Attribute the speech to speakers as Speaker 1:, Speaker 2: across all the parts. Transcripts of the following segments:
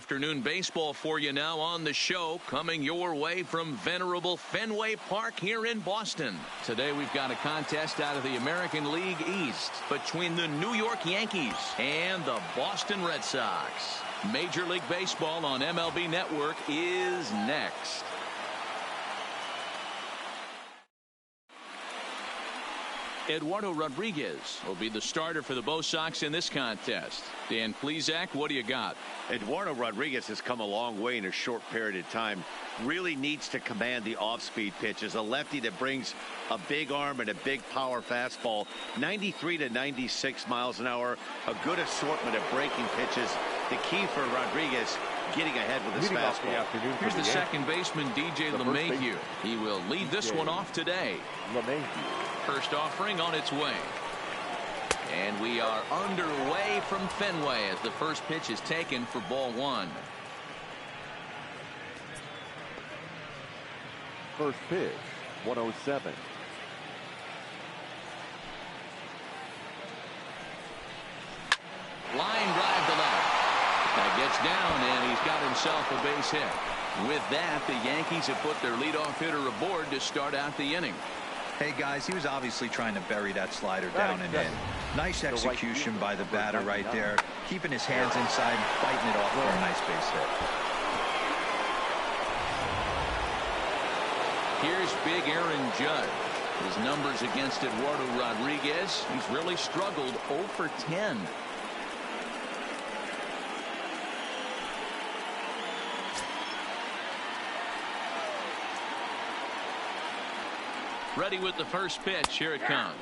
Speaker 1: Afternoon baseball for you now on the show, coming your way from venerable Fenway Park here in Boston. Today we've got a contest out of the American League East between the New York Yankees and the Boston Red Sox. Major League Baseball on MLB Network is next. Eduardo Rodriguez will be the starter for the Bo Sox in this contest. Dan Plesac, what do you got?
Speaker 2: Eduardo Rodriguez has come a long way in a short period of time. Really needs to command the off-speed pitches. A lefty that brings a big arm and a big power fastball. 93 to 96 miles an hour. A good assortment of breaking pitches. The key for Rodriguez, getting ahead with his fastball.
Speaker 1: Here's the second baseman, DJ LeMahieu. He will lead this one off today. First offering on its way. And we are underway from Fenway as the first pitch is taken for ball one.
Speaker 3: First pitch, 107.
Speaker 1: Line drive to left. That gets down, and he's got himself a base hit. With that, the Yankees have put their leadoff hitter aboard to start out the inning.
Speaker 4: Hey, guys, he was obviously trying to bury that slider down and in. Nice execution by the batter right there, keeping his hands inside and fighting it off for a nice base hit.
Speaker 1: Here's big Aaron Judge. His numbers against Eduardo Rodriguez, he's really struggled 0 for 10. Ready with the first pitch. Here it comes.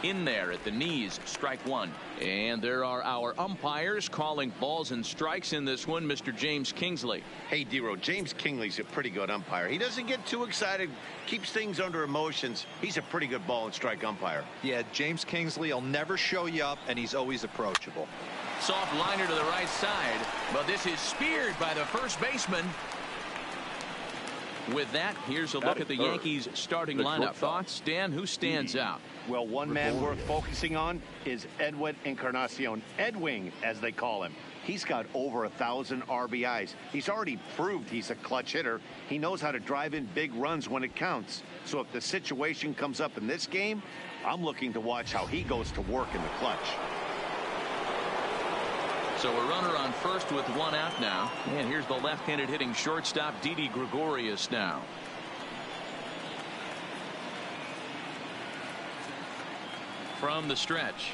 Speaker 1: In there at the knees, strike one. And there are our umpires calling balls and strikes in this one, Mr. James Kingsley.
Speaker 2: Hey, D-Row, James Kingsley's a pretty good umpire. He doesn't get too excited, keeps things under emotions. He's a pretty good ball and strike umpire.
Speaker 4: Yeah, James Kingsley will never show you up, and he's always approachable.
Speaker 1: Soft liner to the right side, but this is speared by the first baseman. With that, here's a look at the Yankees starting lineup. Thoughts, Dan? Who stands out?
Speaker 2: Well, one man worth focusing on is Edwin Encarnacion. Edwing, as they call him. He's got over 1,000 RBIs. He's already proved he's a clutch hitter. He knows how to drive in big runs when it counts. So if the situation comes up in this game, I'm looking to watch how he goes to work in the clutch.
Speaker 1: So a runner on first with one out now. And here's the left-handed hitting shortstop, Didi Gregorius now. From the stretch.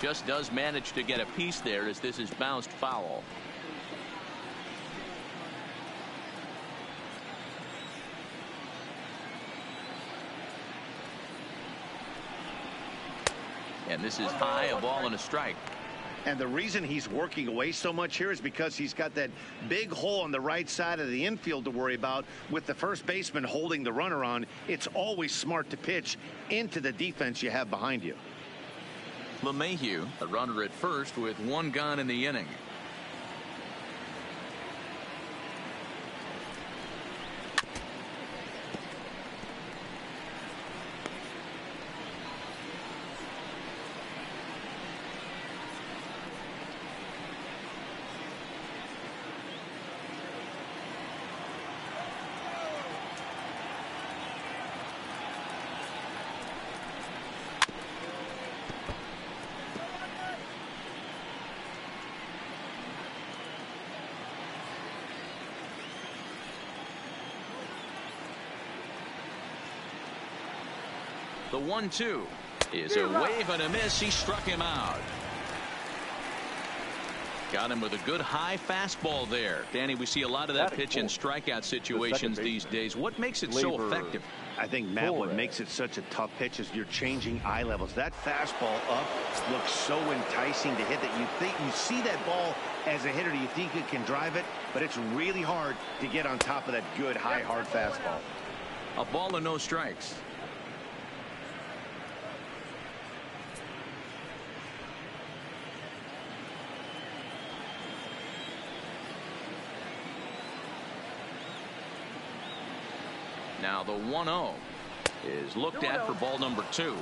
Speaker 1: Just does manage to get a piece there as this is bounced foul. And this is high, a ball and a strike.
Speaker 2: And the reason he's working away so much here is because he's got that big hole on the right side of the infield to worry about. With the first baseman holding the runner on, it's always smart to pitch into the defense you have behind you.
Speaker 1: LeMahieu, a runner at first with one gone in the inning. The 1-2 is a wave and a miss. He struck him out. Got him with a good high fastball there. Danny, we see a lot of that pitch in strikeout situations these days. What makes it so effective?
Speaker 2: I think, Matt, what makes it such a tough pitch is you're changing eye levels. That fastball up looks so enticing to hit that you see that ball as a hitter. You think you can drive it, but it's really hard to get on top of that good high hard fastball.
Speaker 1: A ball and no strikes. Now the 1-0 is looked at for ball number 2.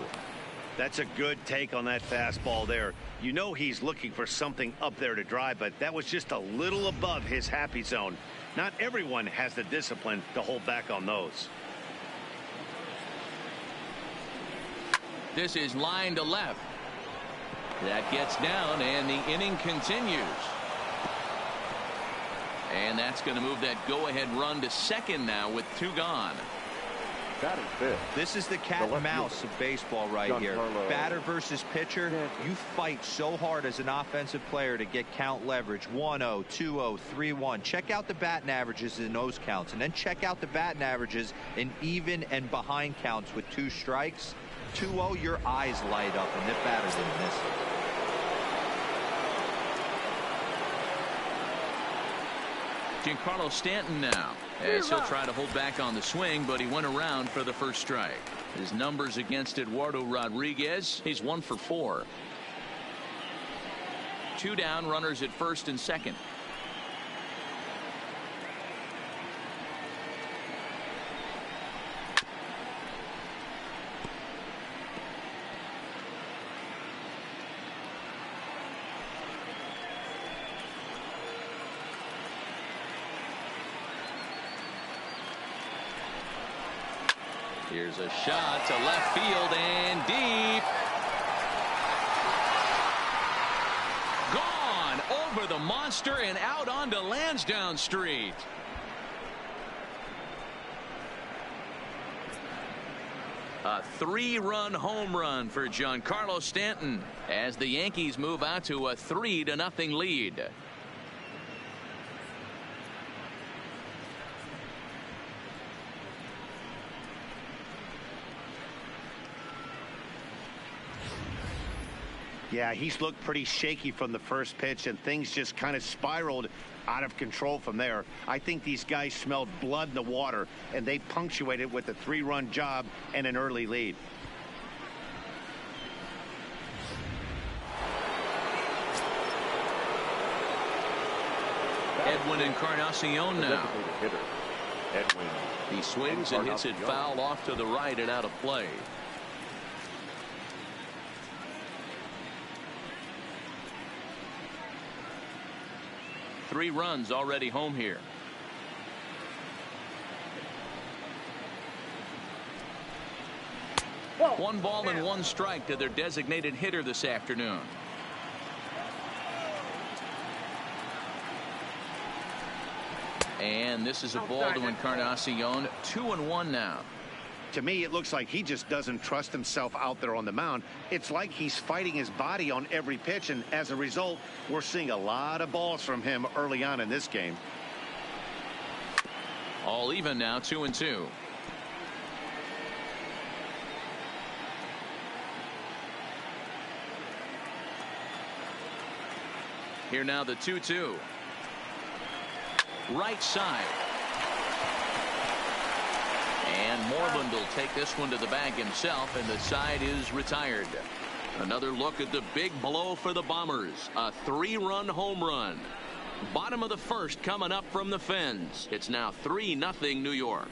Speaker 2: That's a good take on that fastball there. You know he's looking for something up there to drive, but that was just a little above his happy zone. Not everyone has the discipline to hold back on those.
Speaker 1: This is line to left. That gets down, and the inning continues. And that's going to move that go-ahead run to second now with 2 gone.
Speaker 3: Batting fifth.
Speaker 4: This is the cat and mouse of baseball right here. Batter versus pitcher. You fight so hard as an offensive player to get count leverage. 1-0, 2-0, 3-1. Check out the batting averages in those counts, and then check out the batting averages in even and behind counts with 2 strikes. 2-0, your eyes light up, and the batter didn't miss it.
Speaker 1: Giancarlo Stanton now, as he'll try to hold back on the swing, but he went around for the first strike. His numbers against Eduardo Rodriguez, he's 1 for 4. 2 down, runners at first and second. Here's a shot to left field and deep. Gone over the monster and out onto Lansdowne Street. A 3-run home run for Giancarlo Stanton as the Yankees move out to a 3-0 lead.
Speaker 2: Yeah, he's looked pretty shaky from the first pitch, and things just kind of spiraled out of control from there. I think these guys smelled blood in the water, and they punctuated with a 3-run job and an early lead.
Speaker 1: Edwin Encarnacion now.
Speaker 3: Edwin.
Speaker 1: He swings and hits it foul off to the right and out of play. Three runs already home here.
Speaker 5: Whoa.
Speaker 1: 1 ball and 1 strike to their designated hitter this afternoon. And this is a ball to Encarnacion. 2-1 now.
Speaker 2: To me, it looks like he just doesn't trust himself out there on the mound. It's like he's fighting his body on every pitch, and as a result, we're seeing a lot of balls from him early on in this game.
Speaker 1: All even now, 2-2. Here now the 2-2. Right side. And Moreland will take this one to the bag himself, and the side is retired. Another look at the big blow for the Bombers. A 3-run home run. Bottom of the first coming up from the Fens. It's now 3-0 New York.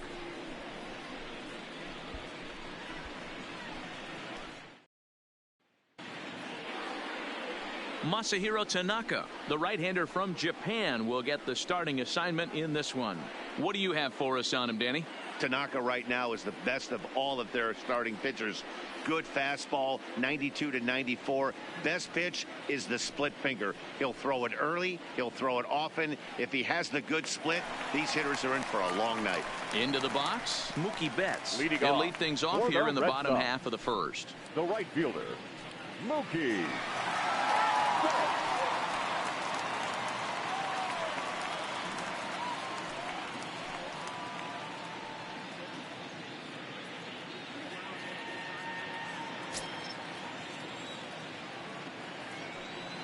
Speaker 1: Masahiro Tanaka, the right-hander from Japan, will get the starting assignment in this one. What do you have for us on him, Danny?
Speaker 2: Tanaka right now is the best of all of their starting pitchers. Good fastball, 92 to 94. Best pitch is the split finger. He'll throw it early. He'll throw it often. If he has the good split, these hitters are in for a long night.
Speaker 1: Into the box, Mookie Betts.
Speaker 3: He'll
Speaker 1: lead things off here in the bottom half of the first.
Speaker 3: The right fielder, Mookie.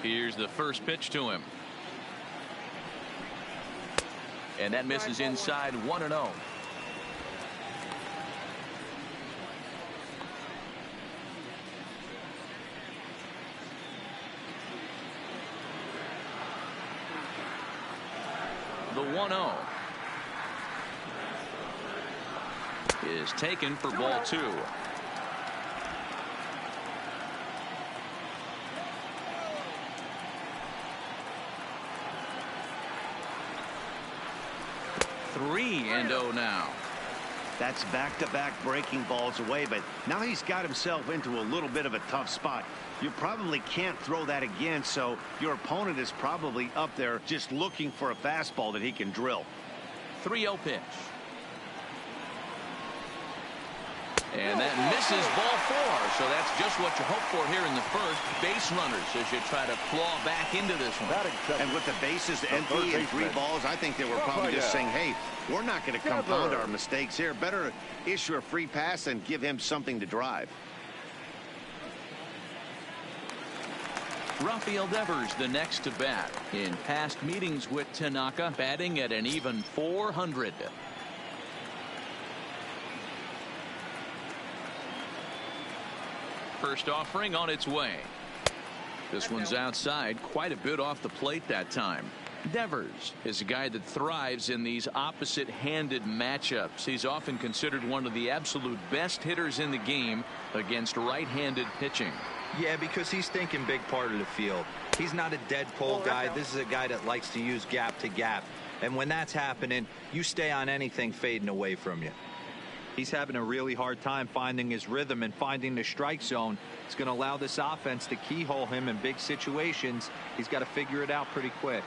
Speaker 1: Here's the first pitch to him. And that misses inside. 1-0. The 1-0 is taken for ball 2. 3-0 now.
Speaker 2: That's back-to-back breaking balls away, but now he's got himself into a little bit of a tough spot. You probably can't throw that again, so your opponent is probably up there just looking for a fastball that he can drill.
Speaker 1: 3-0 pitch. And that misses ball 4. So that's just what you hope for here in the first. Base runners as you try to claw back into this one.
Speaker 2: And with the bases empty and 3 balls, I think they were probably just saying, hey, we're not going to compound our mistakes here. Better issue a free pass and give him something to drive.
Speaker 1: Rafael Devers the next to bat. In past meetings with Tanaka, batting at an even .400. First offering on its way. This one's outside, quite a bit off the plate that time. Devers is a guy that thrives in these opposite-handed matchups. He's often considered one of the absolute best hitters in the game against right-handed pitching.
Speaker 4: Yeah, because he's thinking big part of the field. He's not a dead pull guy. This is a guy that likes to use gap to gap. And when that's happening, you stay on anything fading away from you. He's having a really hard time finding his rhythm and finding the strike zone. It's going to allow this offense to keyhole him in big situations. He's got to figure it out pretty quick.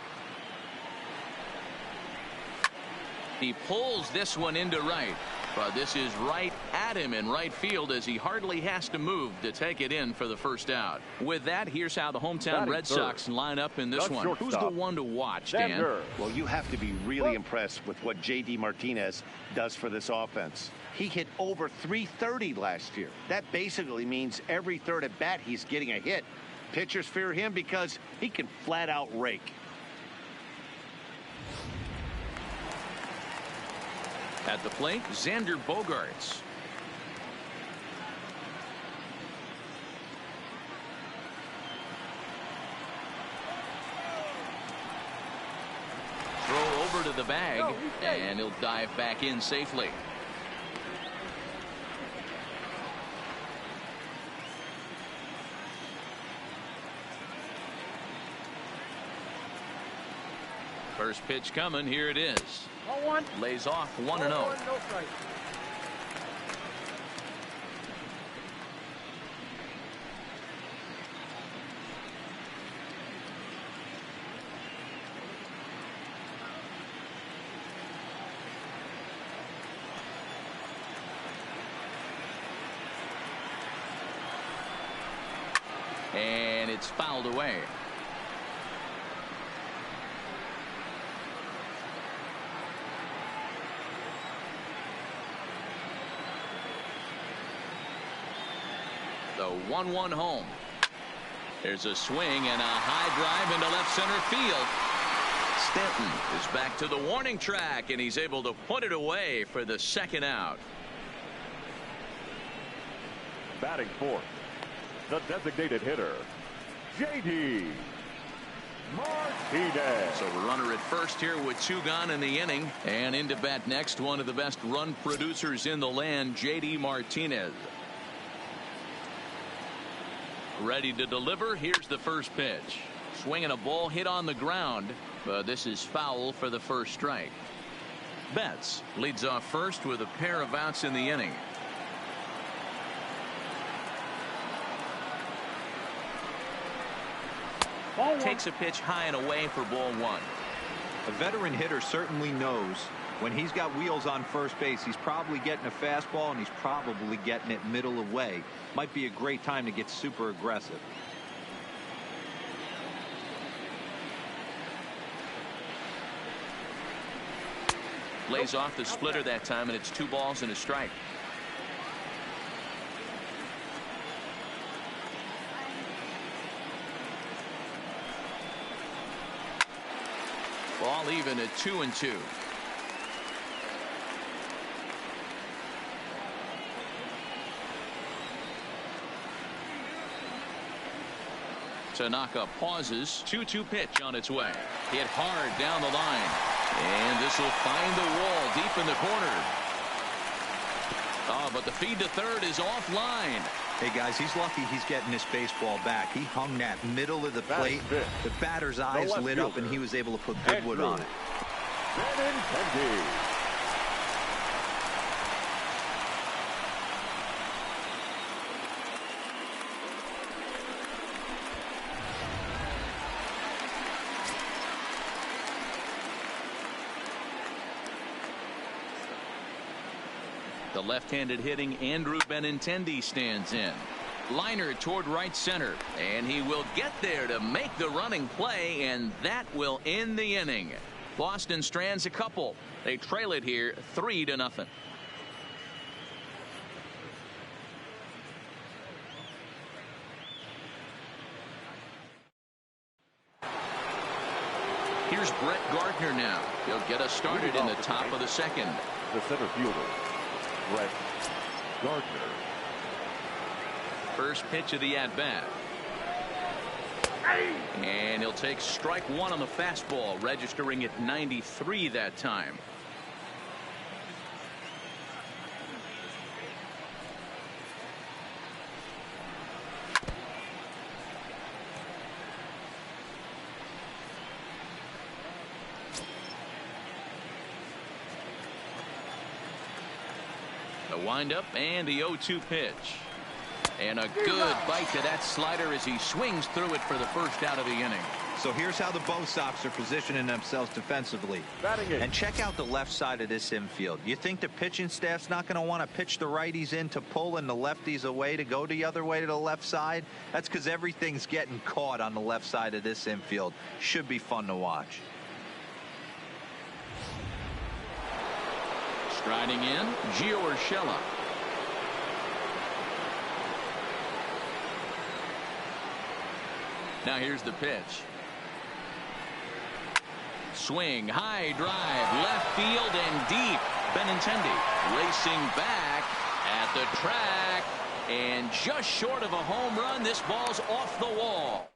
Speaker 1: He pulls this one into right. But this is right at him in right field as he hardly has to move to take it in for the first out. With that, here's how the hometown Red Sox line up in this one. Who's the one to watch, Dan?
Speaker 2: Well, you have to be really impressed with what J.D. Martinez does for this offense. He hit over .330 last year. That basically means every third at bat he's getting a hit. Pitchers fear him because he can flat out rake.
Speaker 1: At the plate, Xander Bogaerts. Throw over to the bag, and he'll dive back in safely. First pitch coming. Here it is. Lays off 1-0. And it's fouled away. The 1-1 home. There's a swing and a high drive into left center field. Stanton is back to the warning track, and he's able to put it away for the second out.
Speaker 3: Batting fourth, the designated hitter, J.D. Martinez.
Speaker 1: So runner at first here with 2 gone in the inning, and into bat next, one of the best run producers in the land, J.D. Martinez. Ready to deliver. Here's the first pitch. Swinging a ball hit on the ground, but this is foul for the first strike. Betts leads off first with a pair of outs in the inning. Takes a pitch high and away for ball 1.
Speaker 4: A veteran hitter certainly knows when he's got wheels on first base, he's probably getting a fastball, and he's probably getting it middle away. Might be a great time to get super aggressive.
Speaker 1: Lays off the splitter that time, and it's 2 balls and a strike. Ball even at 2-2. Tanaka pauses. 2-2 pitch on its way. Hit hard down the line. And this will find the wall deep in the corner. Oh, but the feed to third is offline.
Speaker 4: Hey, guys, he's lucky he's getting this baseball back. He hung that middle of the plate. The batter's eyes lit up, and he was able to put good wood on it.
Speaker 3: Benintendi.
Speaker 1: The left-handed hitting Andrew Benintendi stands in. Liner toward right center, and he will get there to make the running play, and that will end the inning. Boston strands a couple. They trail it here 3-0. Here's Brett Gardner now. He'll get us started in the top of the second.
Speaker 3: The center fielder, Brett Gardner.
Speaker 1: First pitch of the at-bat. And he'll take strike one on the fastball, registering at 93 that time. The windup and the 0-2 pitch. And a good bite to that slider as he swings through it for the first out of the inning.
Speaker 4: So here's how the Bo Sox are positioning themselves defensively. And check out the left side of this infield. You think the pitching staff's not going to want to pitch the righties in to pull and the lefties away to go the other way to the left side? That's because everything's getting caught on the left side of this infield. Should be fun to watch.
Speaker 1: Striding in, Gio Urshela. Now here's the pitch. Swing, high drive, left field and deep. Benintendi racing back at the track, and just short of a home run. This ball's off the wall.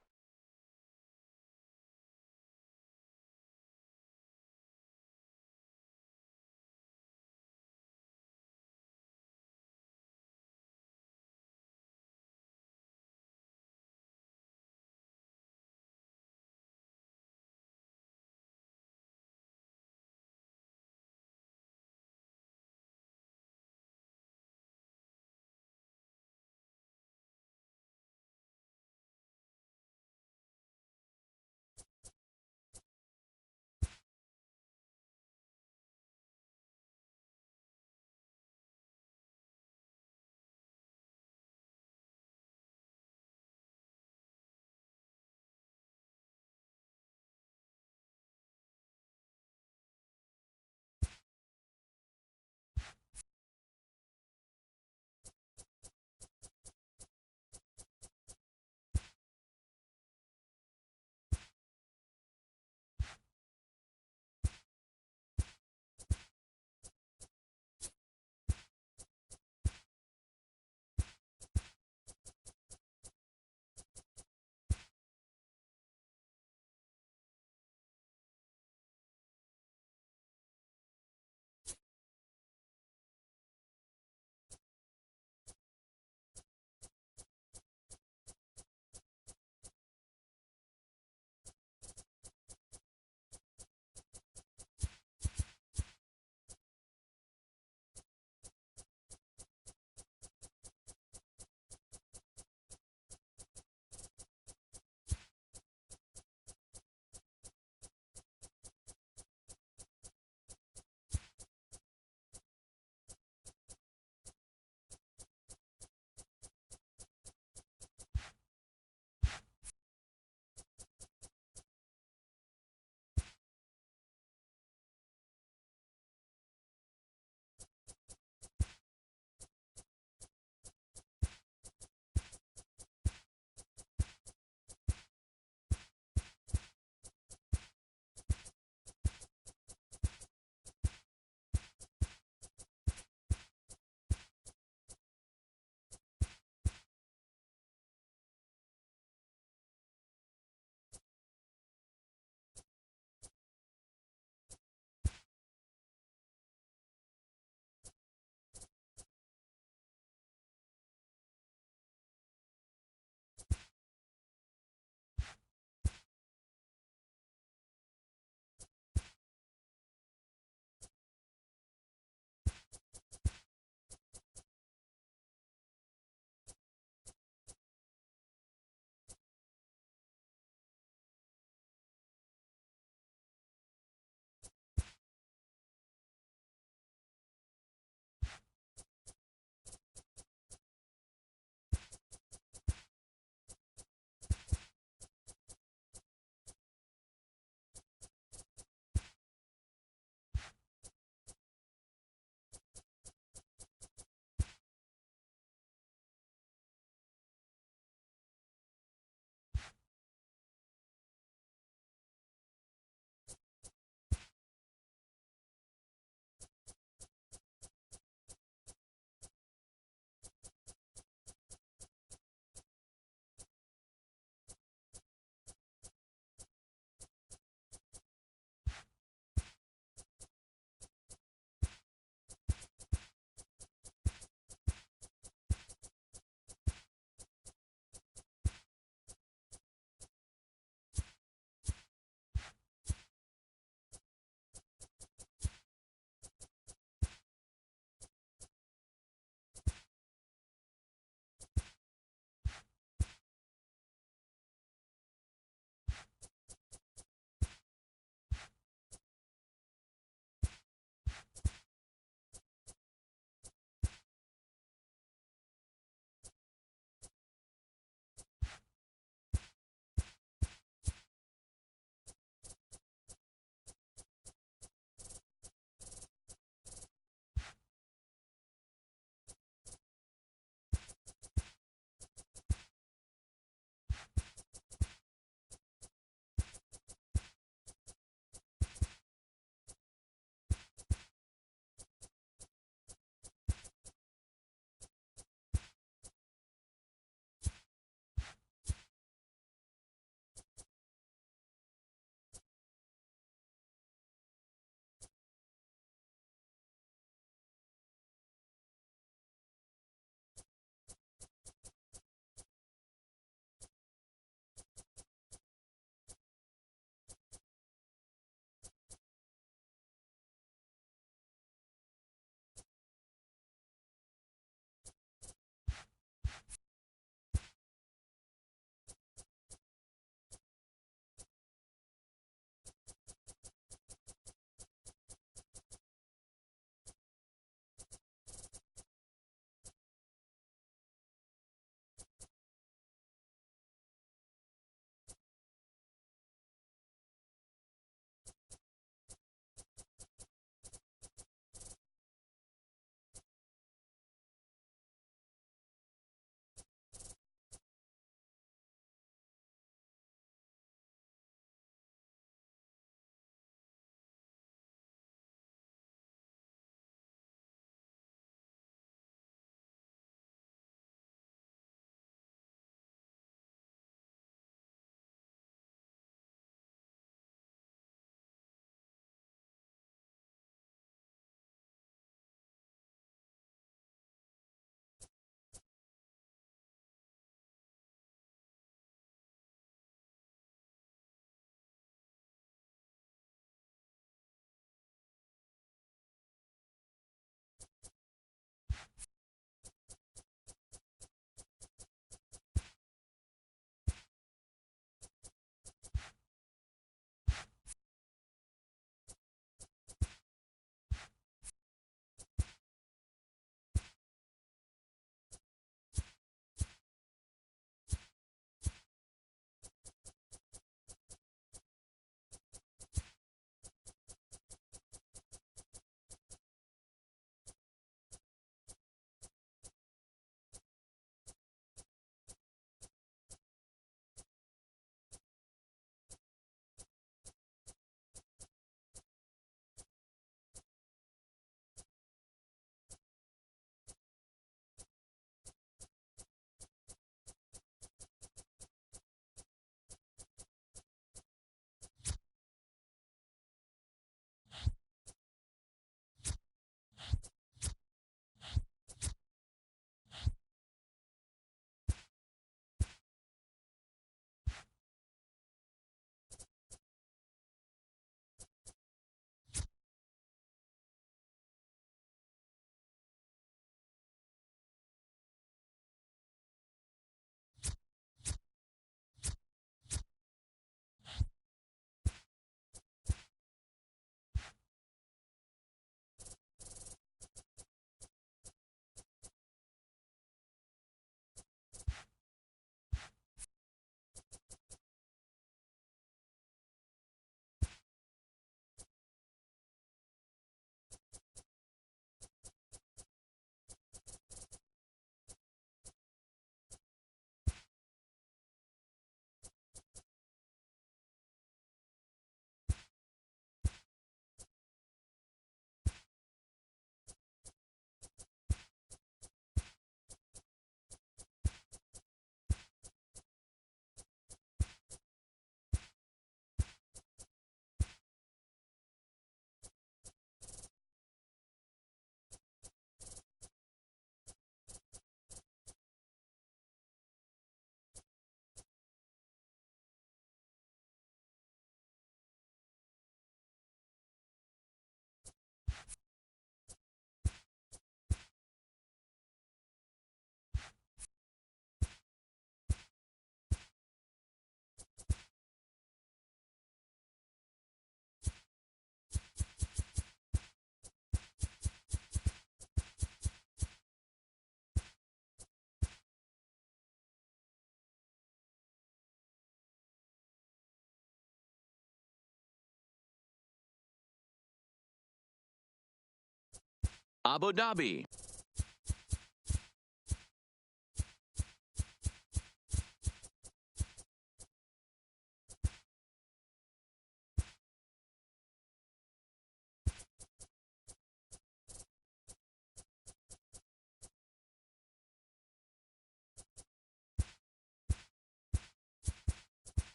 Speaker 1: Abu Dhabi.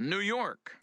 Speaker 1: New York.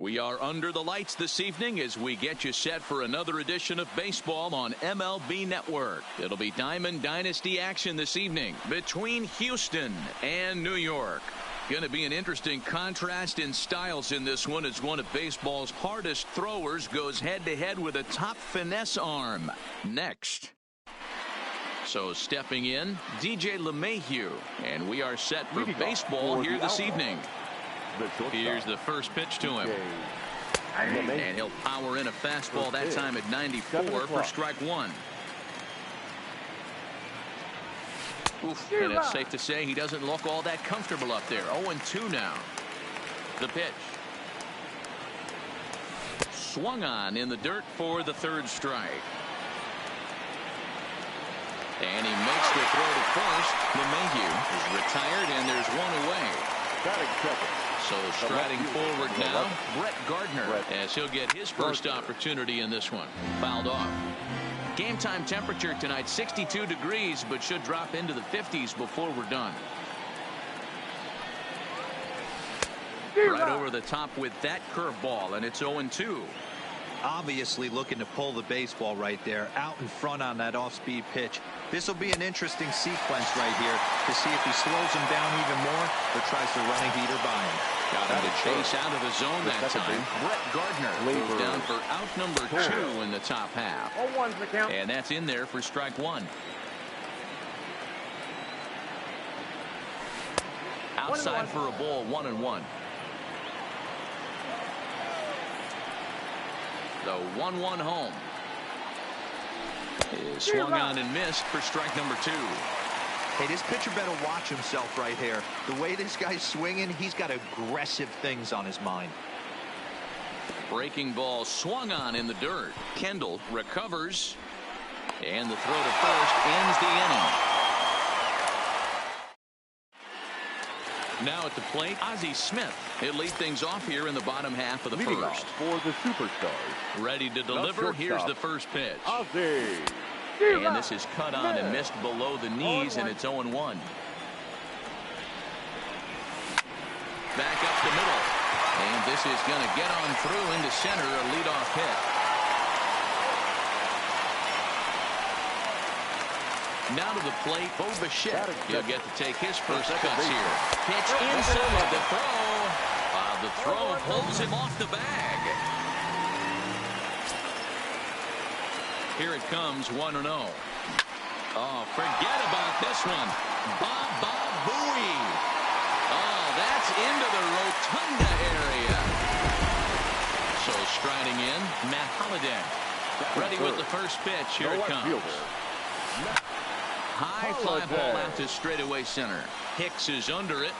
Speaker 1: We are under the lights this evening as we get you set for another edition of baseball on MLB Network. It'll be Diamond Dynasty action this evening between Houston and New York. Going to be an interesting contrast in styles in this one as one of baseball's hardest throwers goes head-to-head with a top finesse arm. Next. So stepping in, DJ LeMahieu, and we are set for baseball here this evening. Here's the first pitch to him. And he'll power in a fastball that time at 94 for strike one. Oof, and it's safe to say he doesn't look all that comfortable up there. 0-2 now. The pitch. Swung on in the dirt for the third strike. And he makes the throw to first. LeMahieu is retired, and there's one away. So striding forward now, Brett Gardner, as he'll get his first opportunity in this one. Fouled off. Game time temperature tonight 62 degrees, but should drop into the 50s before we're done. Right over the top with that curveball, and it's 0-2.
Speaker 4: Obviously looking to pull the baseball right there out in front on that off-speed pitch. This will be an interesting sequence right here to see if he slows him down even more or tries to run a heater by him.
Speaker 1: Got him to chase out of the zone that time. Brett Gardner goes down for out number 2 in the top half. And that's in there for strike one. Outside for a ball, 1-1. The 1-1 home is swung on and missed for strike number 2.
Speaker 4: Hey, this pitcher better watch himself right here. The way this guy's swinging, he's got aggressive things on his mind.
Speaker 1: Breaking ball swung on in the dirt. Kendall recovers, and the throw to first ends the inning. Now at the plate, Ozzie Smith. He'll lead things off here in the bottom half of the first.
Speaker 3: For the Superstars.
Speaker 1: Ready to deliver. Here's the first pitch.
Speaker 3: Ozzie.
Speaker 1: And this is cut on and missed below the knees, and it's 0-1. Back up the middle. And this is going to get on through into center, a leadoff hit. Now to the plate, Bo Bichette. He'll get to take his first cuts here. Pitch inside the throw. The throw pulls him off the bag. Here it comes, 1-0. Oh, forget about this one. Baba Booey. Oh, that's into the rotunda area. So striding in, Matt Holliday. Ready with the first pitch. Here it comes. High fly ball out to straightaway center. Hicks is under it.